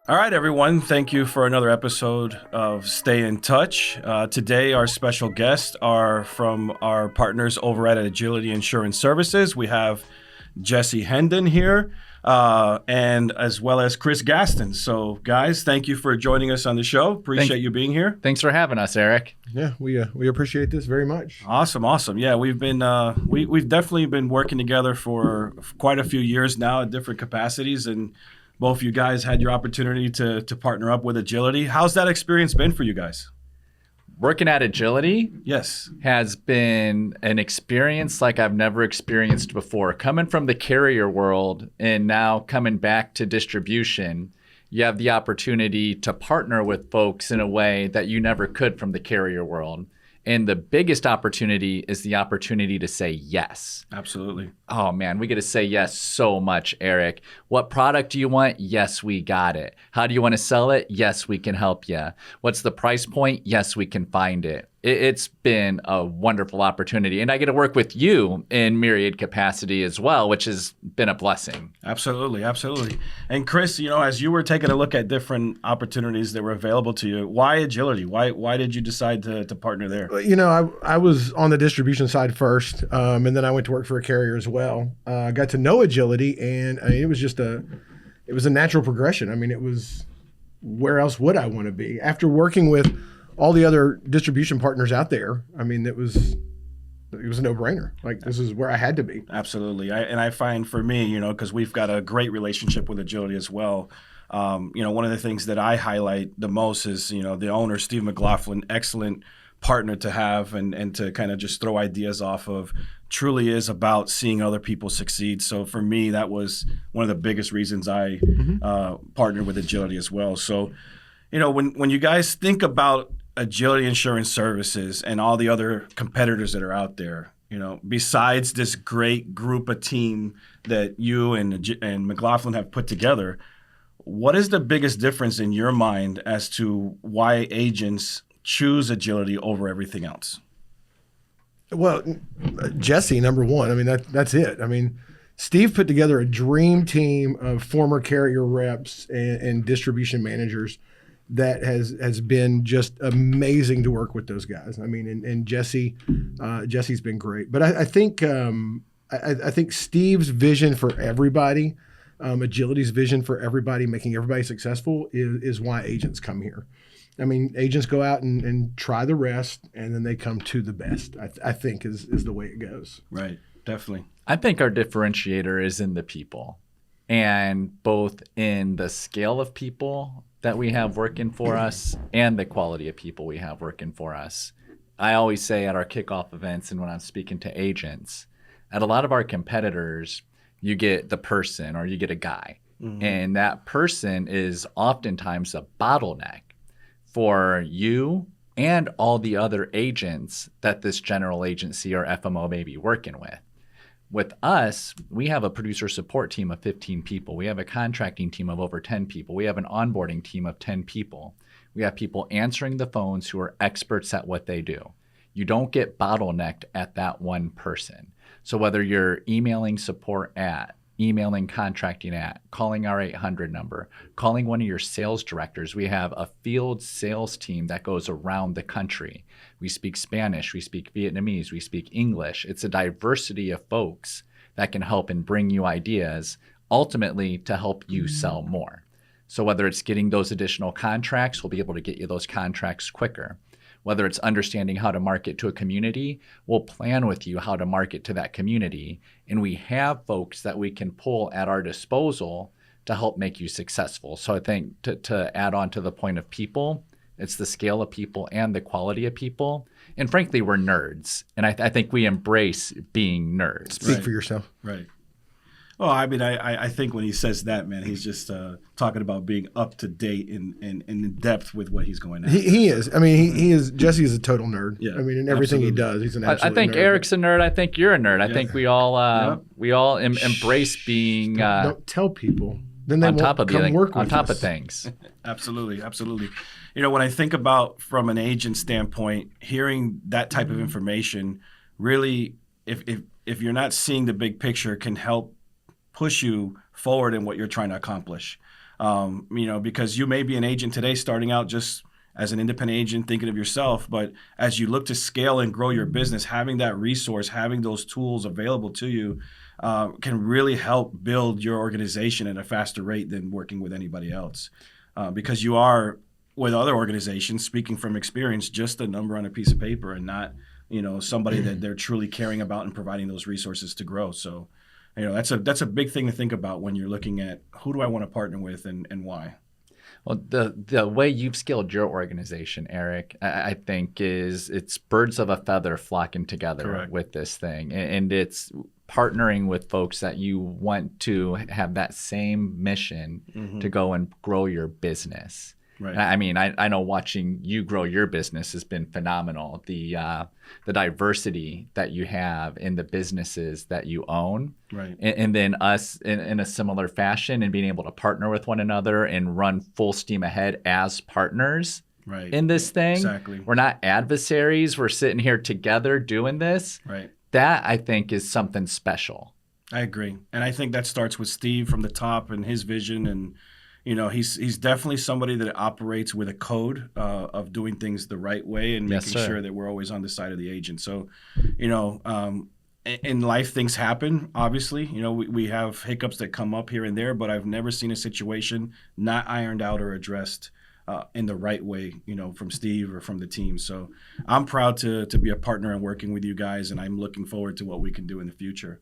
All right, everyone. Thank you for another episode of Stay in Touch. Today, our special guests are from our partners over at Agility Insurance Services. We have Jesse Hendon here, and as well as Chris Gaston. So, guys, thank you for joining us on the show. Appreciate you being here. Thanks for having us, Eric. Yeah, we appreciate this very much. Awesome. Yeah, we've been we've definitely been working together for quite a few years now at different capacities, and both you guys had your opportunity to partner up with Agility. How's that experience been for you guys? Working at Agility Yes. has been an experience like I've never experienced before. Coming from the carrier world and now coming back to distribution, you have the opportunity to partner with folks in a way that you never could from the carrier world. And the biggest opportunity is the opportunity to say yes. Absolutely. Oh man, we get to say yes so much, Eric. What product do you want? Yes, we got it. How do you want to sell it? Yes, we can help you. What's the price point? Yes, we can find it. It's been a wonderful opportunity. And I get to work with you in myriad capacity as well, which has been a blessing. Absolutely. And Chris, as you were taking a look at different opportunities that were available to you, why Agility? Why did you decide to partner there? I was on the distribution side first, and then I went to work for a carrier as well. I got to know Agility, and it was just a natural progression. It was, where else would I want to be? After working with all the other distribution partners out there, it was a no-brainer. Like, this is where I had to be. Absolutely. I find for me, because we've got a great relationship with Agility as well. One of the things that I highlight the most is, the owner, Steve McGlauflin, excellent partner to have and to kind of just throw ideas off of. Truly is about seeing other people succeed. So for me, that was one of the biggest reasons I partnered with Agility as well. So, when you guys think about Agility Insurance Services and all the other competitors that are out there, besides this great group of team that you and McGlaughlin have put together, what is the biggest difference in your mind as to why agents choose Agility over everything else? Well, Jesse, number one. That's it. Steve put together a dream team of former carrier reps and distribution managers that has been just amazing to work with those guys. And Jesse's been great. But I think Steve's vision for everybody, Agility's vision for everybody, making everybody successful is why agents come here. Agents go out and try the rest, and then they come to the best, I think is the way it goes. Right, definitely. I think our differentiator is in the people, and both in the scale of people that we have working for us and the quality of people we have working for us. I always say at our kickoff events and when I'm speaking to agents, at a lot of our competitors, you get the person or you get a guy. Mm-hmm. And that person is oftentimes a bottleneck for you and all the other agents that this general agency or FMO may be working with. With us, we have a producer support team of 15 people. We have a contracting team of over 10 people. We have an onboarding team of 10 people. We have people answering the phones who are experts at what they do. You don't get bottlenecked at that one person. So whether you're emailing support at, emailing contracting at, calling our 800 number, calling one of your sales directors. We have a field sales team that goes around the country. We speak Spanish, we speak Vietnamese, we speak English. It's a diversity of folks that can help and bring you ideas, ultimately to help you sell more. So whether it's getting those additional contracts, we'll be able to get you those contracts quicker. Whether it's understanding how to market to a community, we'll plan with you how to market to that community. And we have folks that we can pull at our disposal to help make you successful. So I think to add on to the point of people, it's the scale of people and the quality of people. And frankly, we're nerds. And I think we embrace being nerds. Speak for yourself. Right. Well, I think when he says that, man, he's just talking about being up to date and in depth with what he's going after. He is. He is. Jesse is a total nerd. Yeah, in everything he does, he's an absolute I think nerd. Eric's a nerd. I think you're a nerd. I think we all embrace being don't tell people. Then they on top of come work with on top us. of things. Absolutely. When I think about from an agent standpoint, hearing that type of information really, if you're not seeing the big picture, can help push you forward in what you're trying to accomplish. Because you may be an agent today starting out just as an independent agent thinking of yourself, but as you look to scale and grow your business, having that resource, having those tools available to you can really help build your organization at a faster rate than working with anybody else. Because you are, with other organizations, speaking from experience, just a number on a piece of paper and not, somebody that they're truly caring about and providing those resources to grow. So, that's a big thing to think about when you're looking at who do I want to partner with and why. Well, the way you've scaled your organization, Eric, I think it's birds of a feather flocking together. Correct. With this thing. And it's partnering with folks that you want to have that same mission to go and grow your business. Right. I mean, I know watching you grow your business has been phenomenal. The diversity that you have in the businesses that you own, right? And then us in a similar fashion and being able to partner with one another and run full steam ahead as partners, right? In this thing, exactly. We're not adversaries. We're sitting here together doing this, right? That I think is something special. I agree, and I think that starts with Steve from the top and his vision and. He's definitely somebody that operates with a code of doing things the right way and making sure that we're always on the side of the agent. So, in life, things happen, obviously. We have hiccups that come up here and there, but I've never seen a situation not ironed out or addressed in the right way, from Steve or from the team. So I'm proud to be a partner and working with you guys, and I'm looking forward to what we can do in the future.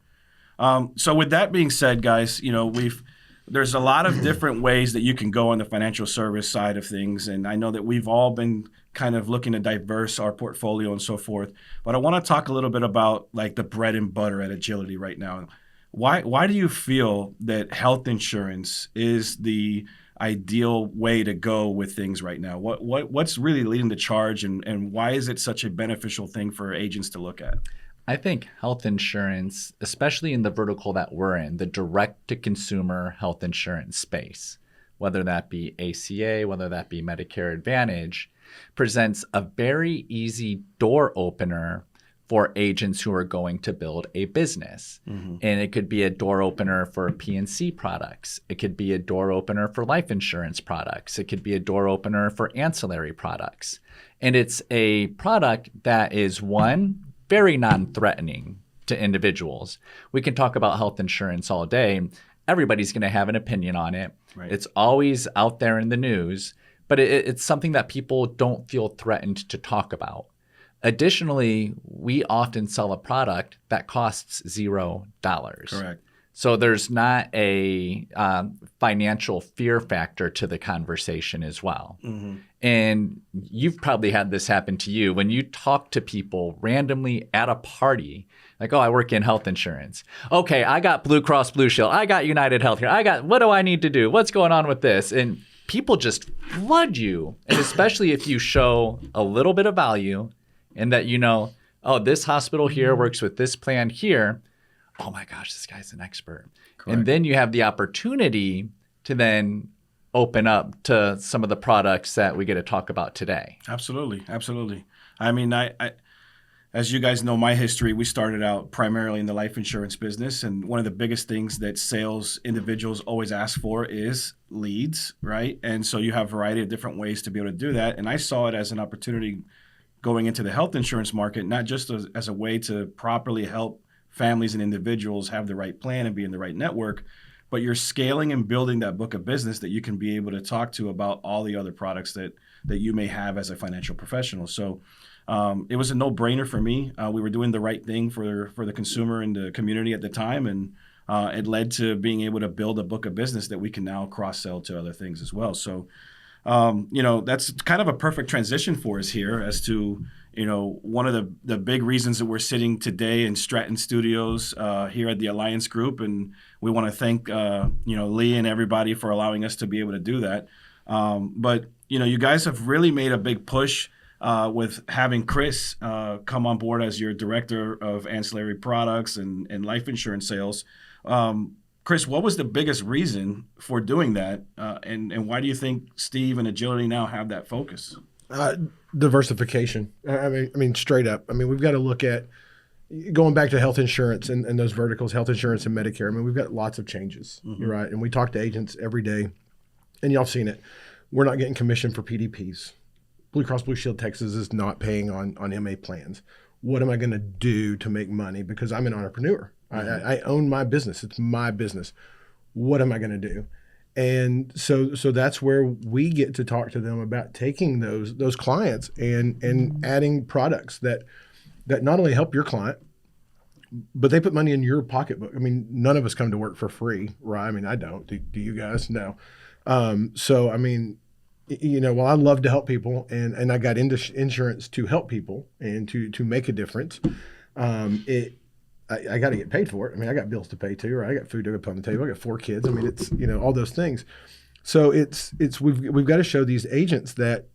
So with that being said, guys, there's a lot of different ways that you can go on the financial service side of things. And I know that we've all been kind of looking to diverse our portfolio and so forth. But I want to talk a little bit about like the bread and butter at Agility right now. Why do you feel that health insurance is the ideal way to go with things right now? What's really leading the charge and why is it such a beneficial thing for agents to look at? I think health insurance, especially in the vertical that we're in, the direct-to-consumer health insurance space, whether that be ACA, whether that be Medicare Advantage, presents a very easy door opener for agents who are going to build a business. And it could be a door opener for P&C products. It could be a door opener for life insurance products. It could be a door opener for ancillary products. And it's a product that is, one, very non-threatening to individuals. We can talk about health insurance all day. Everybody's going to have an opinion on it. Right. It's always out there in the news, but it's something that people don't feel threatened to talk about. Additionally, we often sell a product that costs $0. Correct. So there's not a financial fear factor to the conversation as well. And you've probably had this happen to you when you talk to people randomly at a party, like, oh, I work in health insurance. Okay, I got Blue Cross Blue Shield. I got United Healthcare. What do I need to do? What's going on with this? And people just flood you. And especially if you show a little bit of value and that oh, this hospital here works with this plan here. Oh my gosh, this guy's an expert. Correct. And then you have the opportunity to then open up to some of the products that we get to talk about today. Absolutely. I mean, I as you guys know, my history, we started out primarily in the life insurance business. And one of the biggest things that sales individuals always ask for is leads, right? And so you have a variety of different ways to be able to do that. And I saw it as an opportunity going into the health insurance market, not just as a way to properly help families and individuals have the right plan and be in the right network, but you're scaling and building that book of business that you can be able to talk to about all the other products that you may have as a financial professional. So it was a no-brainer for me. We were doing the right thing for the consumer and the community at the time, and it led to being able to build a book of business that we can now cross-sell to other things as well. So that's kind of a perfect transition for us here as to one of the big reasons that we're sitting today in Stratton Studios here at the Alliance Group, and we want to thank Lee and everybody for allowing us to be able to do that. But you guys have really made a big push with having Chris come on board as your director of ancillary products and life insurance sales. Chris, what was the biggest reason for doing that, and why do you think Steve and Agility now have that focus? Diversification. I mean, straight up. I mean, we've got to look at going back to health insurance and those verticals, health insurance and Medicare. I mean, we've got lots of changes, right? And we talk to agents every day and y'all have seen it. We're not getting commission for PDPs. Blue Cross Blue Shield Texas is not paying on MA plans. What am I going to do to make money? Because I'm an entrepreneur. I own my business. It's my business. What am I going to do? And so that's where we get to talk to them about taking those clients and adding products that not only help your client, but they put money in your pocketbook. I mean, none of us come to work for free, right? I mean, I don't. Do you guys? No. So, I mean, well, I love to help people, and I got into insurance to help people and to make a difference. I got to get paid for it. I mean, I got bills to pay too, right? I got food to put on the table. I got 4 kids. I mean, it's, all those things. So we've got to show these agents that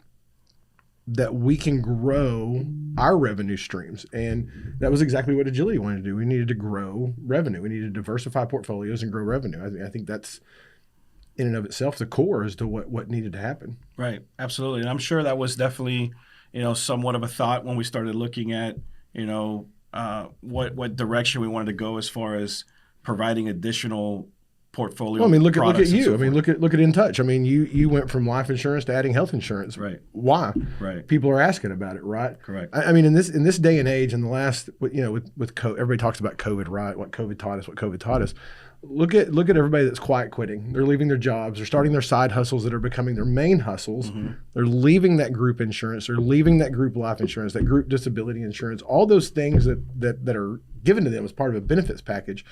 we can grow our revenue streams. And that was exactly what Agility wanted to do. We needed to grow revenue. We needed to diversify portfolios and grow revenue. I think that's in and of itself the core as to what needed to happen. Right. Absolutely. And I'm sure that was definitely, somewhat of a thought when we started looking at, what direction we wanted to go as far as providing additional portfolio. Well, I mean, look at you. So I mean, look at InTouch. I mean, you went from life insurance to adding health insurance. Right. Why? Right. People are asking about it, right? Correct. I mean, in this day and age, in the last, with COVID, everybody talks about COVID, right? What COVID taught us. Look at everybody that's quiet quitting. They're leaving their jobs. They're starting their side hustles that are becoming their main hustles. Mm-hmm. They're leaving that group insurance. They're leaving that group life insurance, that group disability insurance, all those things that are given to them as part of a benefits package.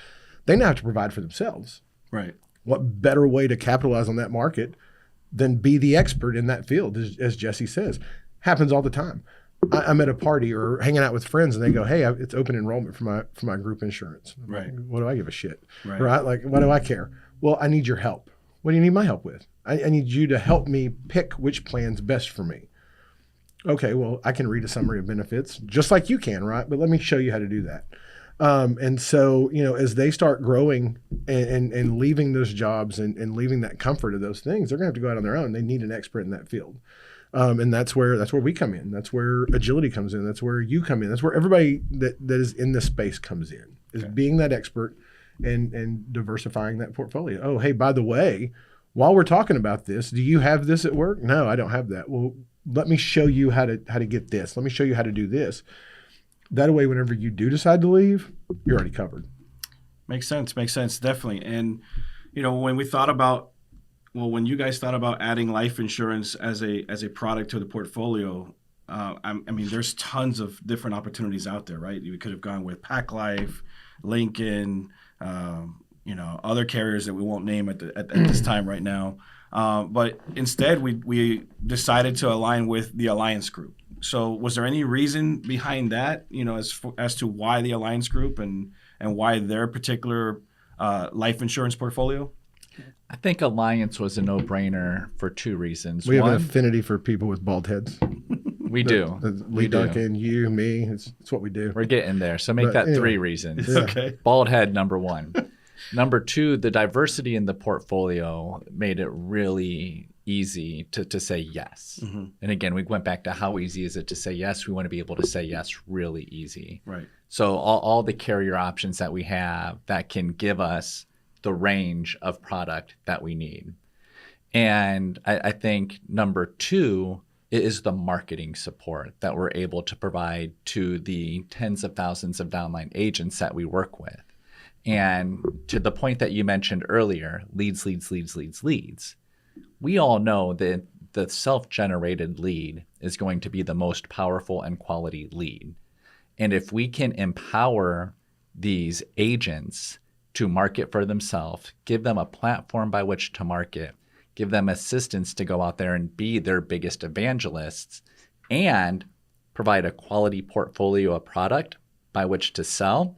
They now have to provide for themselves. Right. What better way to capitalize on that market than be the expert in that field, as Jesse says. Happens all the time. I'm at a party or hanging out with friends and they go, hey, it's open enrollment for my group insurance. I'm right. Like, what do I give a shit? Right. Like, what do I care? Well, I need your help. What do you need my help with? I need you to help me pick which plan's best for me. Okay, well, I can read a summary of benefits just like you can, right? But let me show you how to do that. And so, as they start growing and leaving those jobs and leaving that comfort of those things, they're going to have to go out on their own. They need an expert in that field. And that's where we come in. That's where Agility comes in. That's where you come in. That's where everybody that is in this space comes in, is being that expert and diversifying that portfolio. Oh, hey, by the way, while we're talking about this, do you have this at work? No, I don't have that. Well, let me show you how to get this. Let me show you how to do this. That way, whenever you do decide to leave, you're already covered. Makes sense, definitely. And, when you guys thought about adding life insurance as a product to the portfolio, I mean, there's tons of different opportunities out there, right? You could have gone with Pac Life, Lincoln, other carriers that we won't name at this time right now. But instead, we decided to align with the Alliance Group. So was there any reason behind that, as to why the Alliance Group and why their particular life insurance portfolio? I think Alliance was a no-brainer for 2 reasons. We have an affinity for people with bald heads. We do. Lee Duncan, you, me, it's what we do. We're getting there. So make that anyway. 3 reasons. Yeah. Okay. Bald head, number 1. Number 2, the diversity in the portfolio made it really easy to say yes. Mm-hmm. And again, we went back to how easy is it to say yes. We want to be able to say yes really easy. Right. So all the carrier options that we have that can give us the range of product that we need. And I think number 2 is the marketing support that we're able to provide to the tens of thousands of downline agents that we work with. And to the point that you mentioned earlier, leads. We all know that the self-generated lead is going to be the most powerful and quality lead. And if we can empower these agents to market for themselves, give them a platform by which to market, give them assistance to go out there and be their biggest evangelists, and provide a quality portfolio of product by which to sell,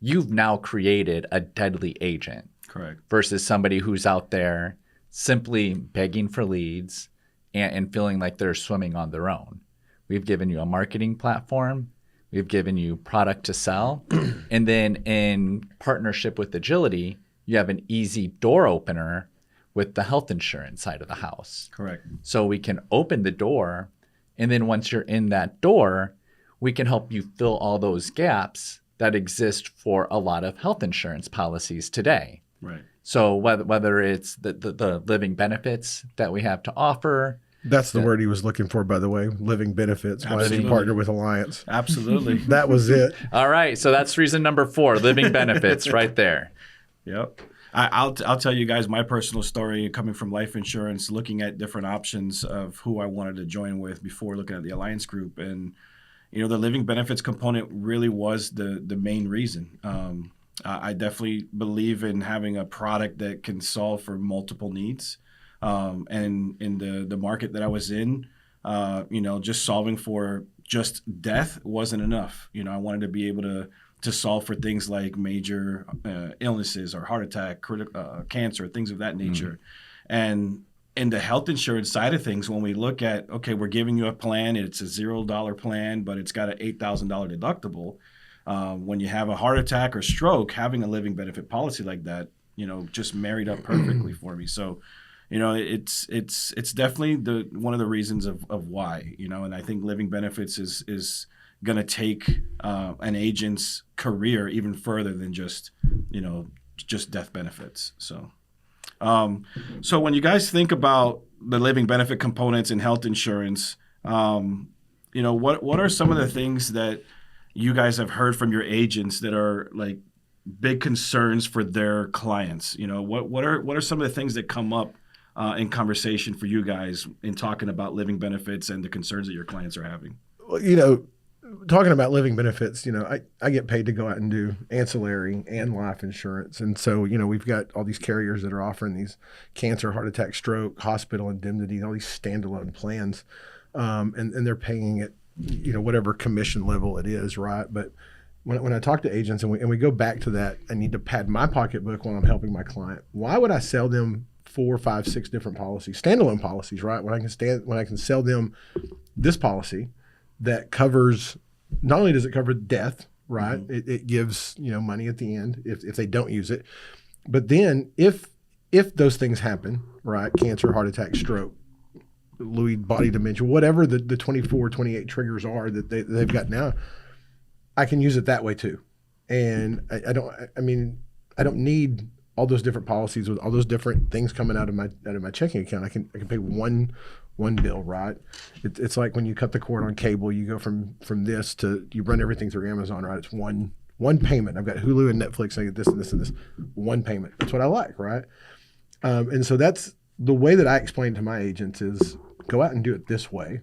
you've now created a deadly agent. Correct. Versus somebody who's out there simply begging for leads and feeling like they're swimming on their own. We've given you a marketing platform. We've given you product to sell. And then in partnership with Agility, you have an easy door opener with the health insurance side of the house. Correct. So we can open the door, and then once you're in that door, we can help you fill all those gaps that exist for a lot of health insurance policies today. Right. So whether it's the living benefits that we have to offer. That's the word he was looking for, by the way. Living benefits. Why did he partner with Alliance? Absolutely. That was it. All right. So that's reason number 4, living benefits right there. Yep. I'll tell you guys my personal story coming from life insurance, looking at different options of who I wanted to join with before looking at the Alliance Group. And, the living benefits component really was the main reason. I definitely believe in having a product that can solve for multiple needs. And in the market that I was in, just solving for just death wasn't enough. I wanted to be able to solve for things like major illnesses or heart attack, cancer, things of that nature. And in the health insurance side of things, when we look at, okay, we're giving you a plan, it's a $0 plan, but it's got an $8,000 deductible. When you have a heart attack or stroke, having a living benefit policy like that, just married up perfectly for me. So, it's definitely one of the reasons of why, and I think living benefits is going to take an agent's career even further than just death benefits. So, so when you guys think about the living benefit components in health insurance, what are some of the things that you guys have heard from your agents that are like big concerns for their clients? What are some of the things that come up in conversation for you guys in talking about living benefits and the concerns that your clients are having? Well, talking about living benefits, I get paid to go out and do ancillary and life insurance. And so, we've got all these carriers that are offering these cancer, heart attack, stroke, hospital indemnity, all these standalone plans. And they're paying it, whatever commission level it is, right? But when I talk to agents and we go back to that, I need to pad my pocketbook while I'm helping my client. Why would I sell them 4, 5, 6 different policies, standalone policies, right? When I can sell them this policy that covers, not only does it cover death, right? Mm-hmm. It gives, money at the end if they don't use it. But then if those things happen, right? Cancer, heart attack, stroke, Lewy body dementia, whatever the 24, 28 triggers are that they've got now, I can use it that way too. And I don't need all those different policies with all those different things coming out of my checking account. I can pay one bill, right? It's like when you cut the cord on cable, you go from this to, you run everything through Amazon, right? It's one payment. I've got Hulu and Netflix. I get this and this and this. One payment. That's what I like, right? And so that's the way that I explain to my agents is go out and do it this way.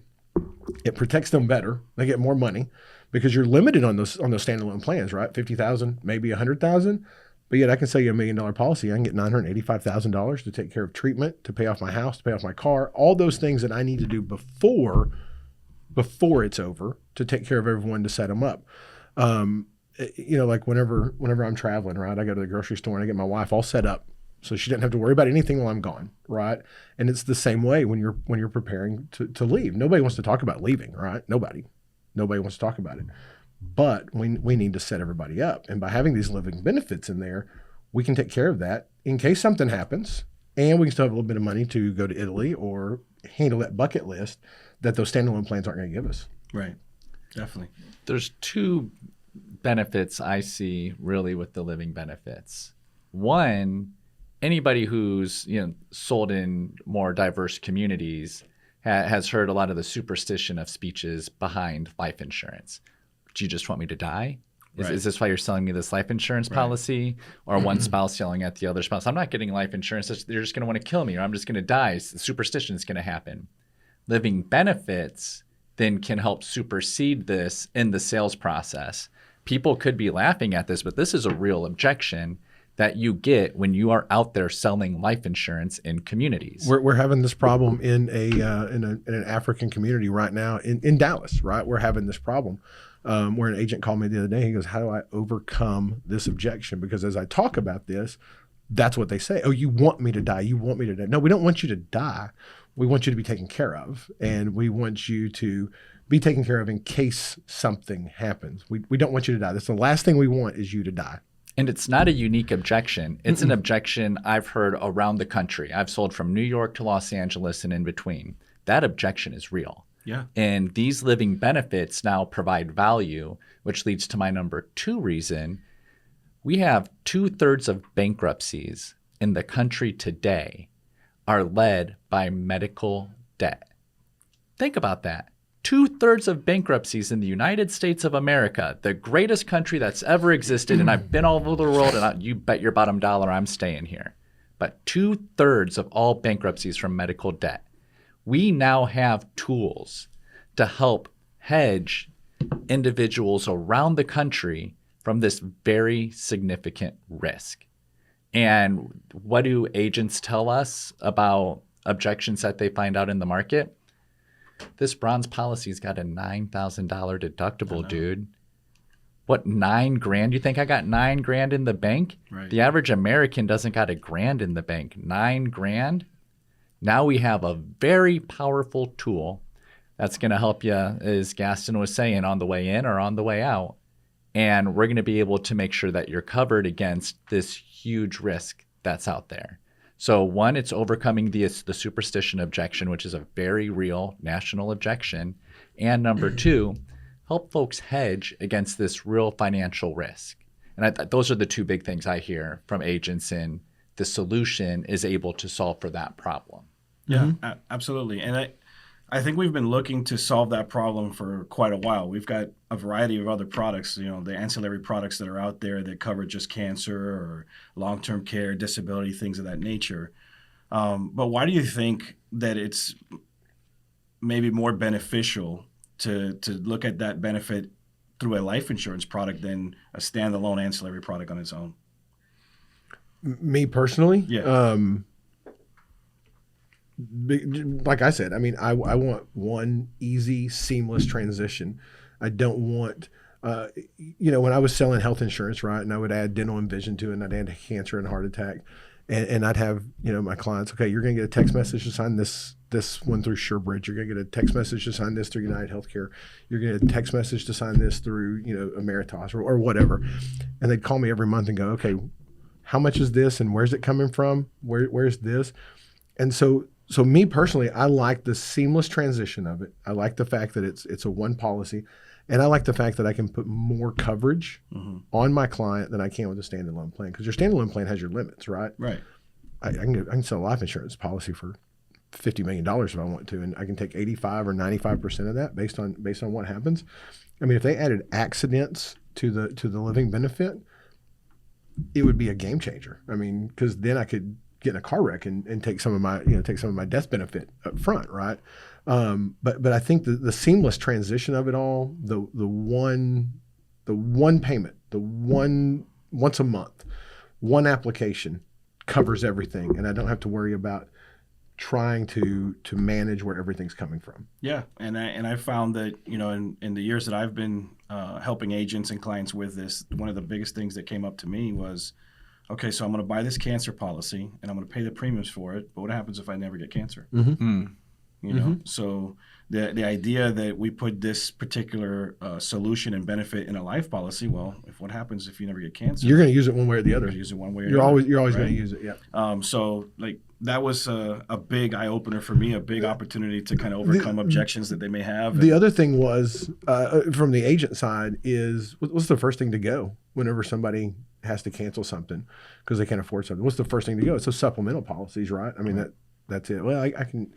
It protects them better. They get more money because you're limited on those standalone plans, right? 50,000, maybe 100,000. But yet I can sell you $1 million policy. I can get $985,000 to take care of treatment, to pay off my house, to pay off my car, all those things that I need to do before it's over to take care of everyone to set them up. Like whenever I'm traveling, right, I go to the grocery store and I get my wife all set up so she doesn't have to worry about anything while I'm gone, right? And it's the same way when you're preparing to leave. Nobody wants to talk about leaving, right? Nobody wants to talk about it. But we need to set everybody up. And by having these living benefits in there, we can take care of that in case something happens. And we can still have a little bit of money to go to Italy or handle that bucket list that those standalone plans aren't going to give us. Right. Definitely. There's 2 benefits I see really with the living benefits. One, anybody who's sold in more diverse communities has heard a lot of the superstition of speeches behind life insurance. Do you just want me to die? Is this why you're selling me this life insurance policy? Or one spouse yelling at the other spouse, I'm not getting life insurance. They're just going to want to kill me, or I'm just going to die. The superstition is going to happen. Living benefits then can help supersede this in the sales process. People could be laughing at this, but this is a real objection that you get when you are out there selling life insurance in communities. We're having this problem in an African community right now in Dallas, right? We're having this problem. Where an agent called me the other day. He goes, how do I overcome this objection? Because as I talk about this, that's what they say. Oh, you want me to die. You want me to die. No, we don't want you to die. We want you to be taken care of. And we want you to be taken care of in case something happens. We don't want you to die. That's the last thing we want is you to die. And it's not a unique objection. It's an objection I've heard around the country. I've sold from New York to Los Angeles and in between. That objection is real. Yeah. And these living benefits now provide value, which leads to my number 2 reason. We have 2/3 of bankruptcies in the country today are led by medical debt. Think about that. 2/3 of bankruptcies in the United States of America, the greatest country that's ever existed, and I've been all over the world, and you bet your bottom dollar I'm staying here. But 2/3 of all bankruptcies from medical debt. We now have tools to help hedge individuals around the country from this very significant risk. And what do agents tell us about objections that they find out in the market? This bronze policy's got a $9,000 deductible, dude. What, $9,000? You think I got $9,000 in the bank? Right. The average American doesn't got $1,000 in the bank. $9,000? Now we have a very powerful tool that's going to help you, as Gaston was saying, on the way in or on the way out. And we're going to be able to make sure that you're covered against this huge risk that's out there. So one, it's overcoming the superstition objection, which is a very real national objection. And number two, help folks hedge against this real financial risk. And those are the two big things I hear from agents, and the solution is able to solve for that problem. Yeah, absolutely. And I think we've been looking to solve that problem for quite a while. We've got a variety of other products, the ancillary products that are out there that cover just cancer or long-term care, disability, things of that nature. But why do you think that it's maybe more beneficial to look at that benefit through a life insurance product than a standalone ancillary product on its own? Me personally? Yeah. Like I said, I mean, I want one easy, seamless transition. I don't want, when I was selling health insurance, right, and I would add dental and vision to it, and I'd add cancer and heart attack, and I'd have, my clients, okay, you're going to get a text message to sign this one through SureBridge. You're going to get a text message to sign this through United Healthcare. You're going to get a text message to sign this through, Emeritus or whatever. And they'd call me every month and go, okay, how much is this and where's it coming from? Where's this? And so me personally, I like the seamless transition of it. I like the fact that it's a one policy, and I like the fact that I can put more coverage on my client than I can with a standalone plan, because your standalone plan has your limits, right? Right. I can sell a life insurance policy for $50 million if I want to, and I can take 85 or 95% of that based on what happens. I mean, if they added accidents to the living benefit, it would be a game changer. I mean, because then I could get in a car wreck and take some of my death benefit up front, right? But I think the seamless transition of it all, the one payment, once a month, one application covers everything, and I don't have to worry about trying to manage where everything's coming from. Yeah, and I found that in the years that I've been helping agents and clients with this, one of the biggest things that came up to me was, okay, so I'm going to buy this cancer policy and I'm going to pay the premiums for it, but what happens if I never get cancer? So the idea that we put this particular solution and benefit in a life policy, well, what happens if you never get cancer? You're going to use it one way or the other. Use it one way or the other. You're always right? going to use it. Yeah. So like that was a big eye opener for me, a big opportunity to kind of overcome objections that they may have. The other thing was from the agent side is what's the first thing to go whenever somebody has to cancel something because they can't afford something? What's the first thing to go? It's those supplemental policies, right? I mean, that's it. Well, I can,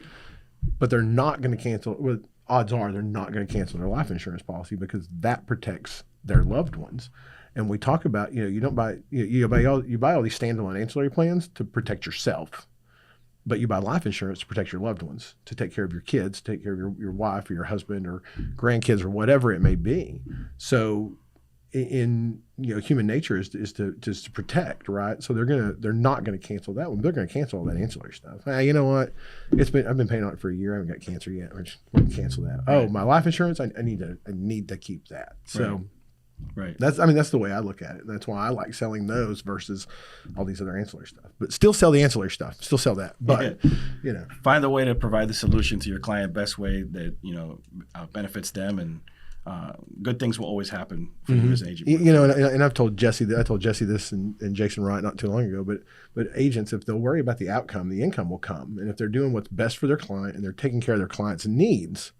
but they're not going to cancel. Well, odds are they're not going to cancel their life insurance policy because that protects their loved ones. And we talk about, you don't buy, you buy all these standalone ancillary plans to protect yourself, but you buy life insurance to protect your loved ones, to take care of your kids, take care of your wife or your husband or grandkids or whatever it may be. So in human nature is to protect, right? So they're not gonna cancel that one. They're gonna cancel all that ancillary stuff. You know what? I've been paying on it for a year. I haven't got cancer yet. We're gonna cancel that. Right. Oh, my life insurance. I need to keep that. So. Right. That's the way I look at it. That's why I like selling those versus all these other ancillary stuff. But still sell the ancillary stuff. Still sell that. But find the way to provide the solution to your client best way that benefits them, and good things will always happen for you as an agent. And I've told Jesse that. I told Jesse this and Jason Wright not too long ago. But agents, if they'll worry about the outcome, the income will come. And if they're doing what's best for their client and they're taking care of their client's needs,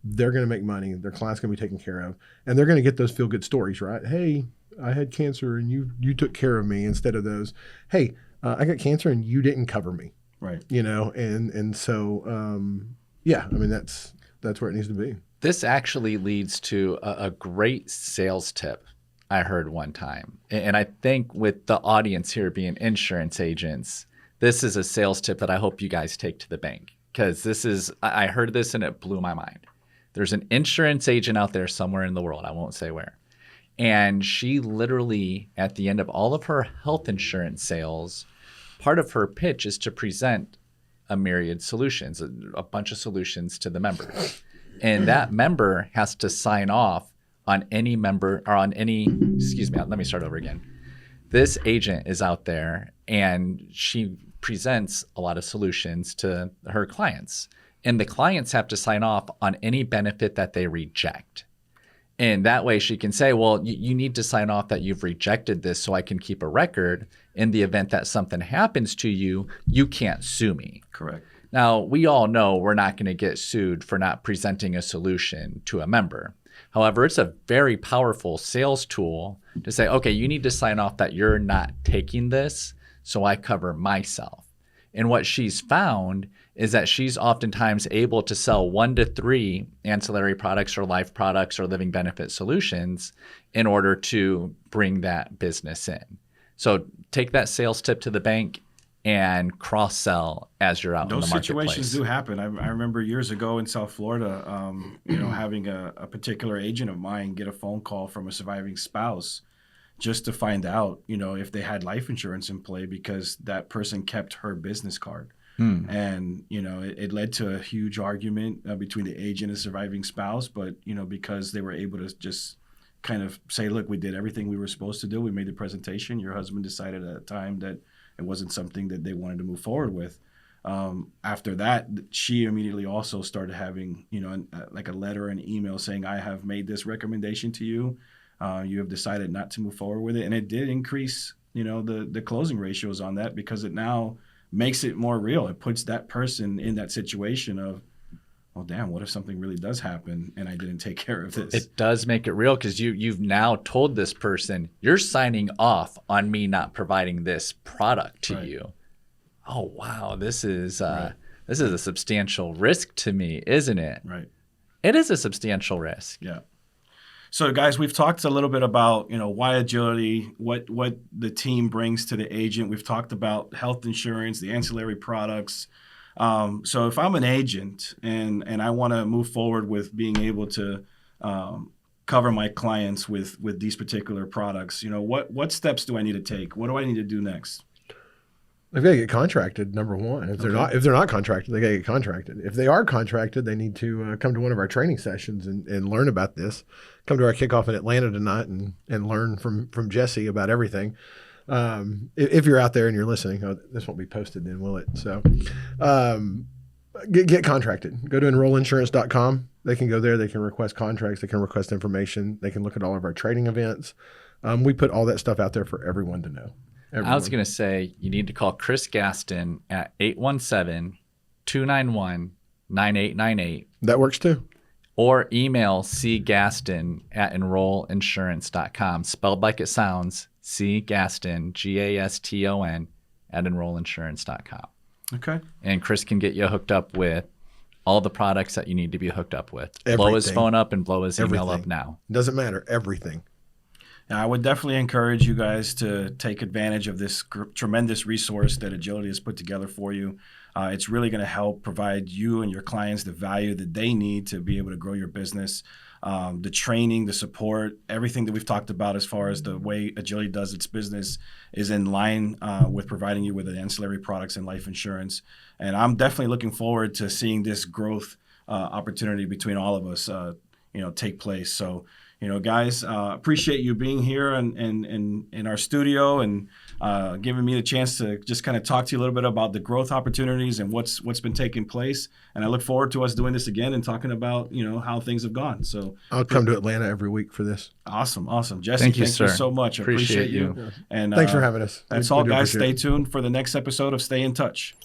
they're going to make money. Their client's going to be taken care of, and they're going to get those feel-good stories, right? Hey, I had cancer and you took care of me, instead of those, hey, I got cancer and you didn't cover me, Right. and so yeah, I mean that's where it needs to be. This actually leads to a great sales tip I heard one time. And I think with the audience here being insurance agents, this is a sales tip that I hope you guys take to the bank. Because I heard this and it blew my mind. There's an insurance agent out there somewhere in the world, I won't say where. And she literally, at the end of all of her health insurance sales, part of her pitch is to present a myriad solutions, a bunch of solutions to the members. And that member has to sign off on any member or on any, excuse me, let me start over again. This agent is out there and she presents a lot of solutions to her clients. And the clients have to sign off on any benefit that they reject. And that way she can say, well, you need to sign off that you've rejected this so I can keep a record. In the event that something happens to you, you can't sue me. Correct. Now, we all know we're not going to get sued for not presenting a solution to a member. However, it's a very powerful sales tool to say, okay, you need to sign off that you're not taking this, so I cover myself. And what she's found is that she's oftentimes able to sell 1 to 3 ancillary products or life products or living benefit solutions in order to bring that business in. So take that sales tip to the bank and cross-sell as you're out in the marketplace. Those situations do happen. I remember years ago in South Florida, having a particular agent of mine get a phone call from a surviving spouse just to find out, if they had life insurance in play because that person kept her business card. And, it led to a huge argument between the agent and surviving spouse. But, because they were able to just kind of say, look, we did everything we were supposed to do. We made the presentation. Your husband decided at the time that it wasn't something that they wanted to move forward with. After that, she immediately also started having, like a letter and email saying, I have made this recommendation to you. You have decided not to move forward with it. And it did increase, the closing ratios on that because it now makes it more real. It puts that person in that situation of, well, damn, what if something really does happen and I didn't take care of this? It does make it real because you've now told this person, you're signing off on me not providing this product to you. Oh, wow, this is a substantial risk to me, isn't it? Right. It is a substantial risk. Yeah. So, guys, we've talked a little bit about, why agility, what the team brings to the agent. We've talked about health insurance, the ancillary products. So if I'm an agent and I want to move forward with being able to cover my clients with these particular products, what steps do I need to take? What do I need to do next? They've got to get contracted, number one. If they're not contracted, they got to get contracted. If they are contracted, they need to come to one of our training sessions and learn about this. Come to our kickoff in Atlanta tonight and learn from Jesse about everything. If you're out there and you're listening, this won't be posted then, will it? So get contracted. Go to enrollinsurance.com. They can go there. They can request contracts. They can request information. They can look at all of our training events. We put all that stuff out there for everyone to know. Everyone. I was going to say you need to call Chris Gaston at 817-291-9898. That works too. Or email cgaston@enrollinsurance.com, spelled like it sounds, cgaston, Gaston, @enrollinsurance.com. Okay. And Chris can get you hooked up with all the products that you need to be hooked up with. Everything. Blow his phone up and blow his email up now. Doesn't matter. Everything. I would definitely encourage you guys to take advantage of this tremendous resource that Agility has put together for you. It's really going to help provide you and your clients the value that they need to be able to grow your business. The training, the support, everything that we've talked about as far as the way Agility does its business is in line with providing you with the ancillary products and life insurance. And I'm definitely looking forward to seeing this growth opportunity between all of us, take place. So, guys, appreciate you being here in our studio and giving me the chance to just kind of talk to you a little bit about the growth opportunities and what's been taking place. And I look forward to us doing this again and talking about, how things have gone. So I'll come to Atlanta every week for this. Awesome. Jesse, thank you so much. I appreciate you. Yeah. And thanks for having us. That's all, guys. Stay tuned for the next episode of Stay in Touch.